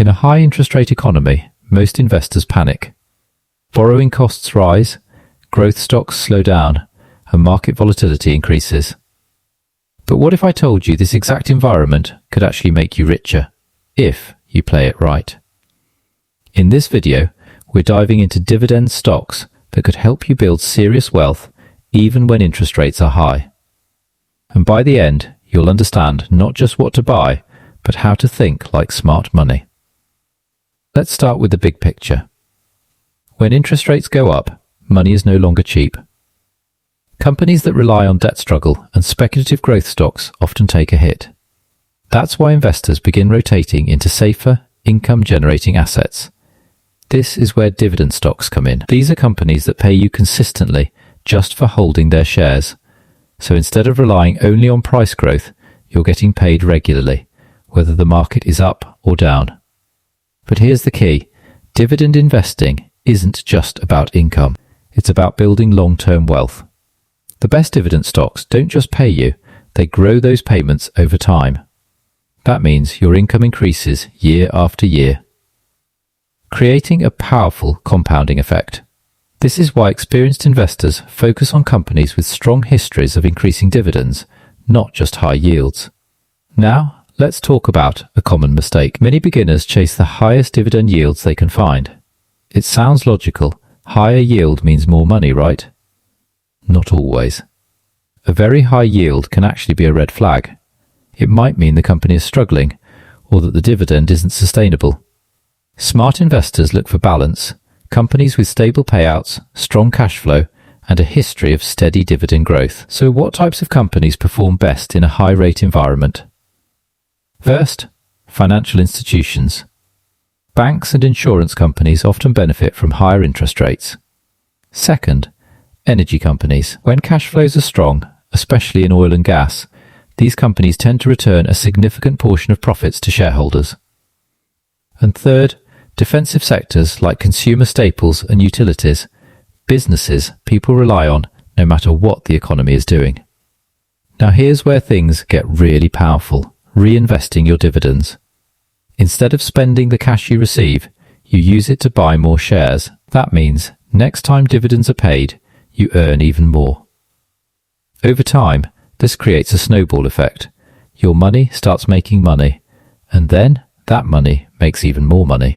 In a high interest rate economy, most investors panic. Borrowing costs rise, growth stocks slow down, and market volatility increases. But what if I told you this exact environment could actually make you richer, if you play it right? In this video, we're diving into dividend stocks that could help you build serious wealth even when interest rates are high. And by the end, you'll understand not just what to buy, but how to think like smart money. Let's start with the big picture. When interest rates go up, money is no longer cheap. Companies that rely on debt struggle and speculative growth stocks often take a hit. That's why investors begin rotating into safer, income-generating assets. This is where dividend stocks come in. These are companies that pay you consistently just for holding their shares. So instead of relying only on price growth, you're getting paid regularly, whether the market is up or down. But here's the key. Dividend investing isn't just about income. It's about building long-term wealth. The best dividend stocks don't just pay you, they grow those payments over time. That means your income increases year after year, creating a powerful compounding effect. This is why experienced investors focus on companies with strong histories of increasing dividends, not just high yields. Now, let's talk about a common mistake. Many beginners chase the highest dividend yields they can find. It sounds logical. Higher yield means more money, right? Not always. A very high yield can actually be a red flag. It might mean the company is struggling, or that the dividend isn't sustainable. Smart investors look for balance, companies with stable payouts, strong cash flow, and a history of steady dividend growth. So what types of companies perform best in a high-rate environment? First, financial institutions. Banks and insurance companies often benefit from higher interest rates. Second, energy companies. When cash flows are strong, especially in oil and gas, these companies tend to return a significant portion of profits to shareholders. And third, defensive sectors like consumer staples and utilities, businesses people rely on no matter what the economy is doing. Now here's where things get really powerful. Reinvesting your dividends. Instead of spending the cash you receive, you use it to buy more shares. That means next time dividends are paid, you earn even more. Over time, this creates a snowball effect. Your money starts making money, and then that money makes even more money.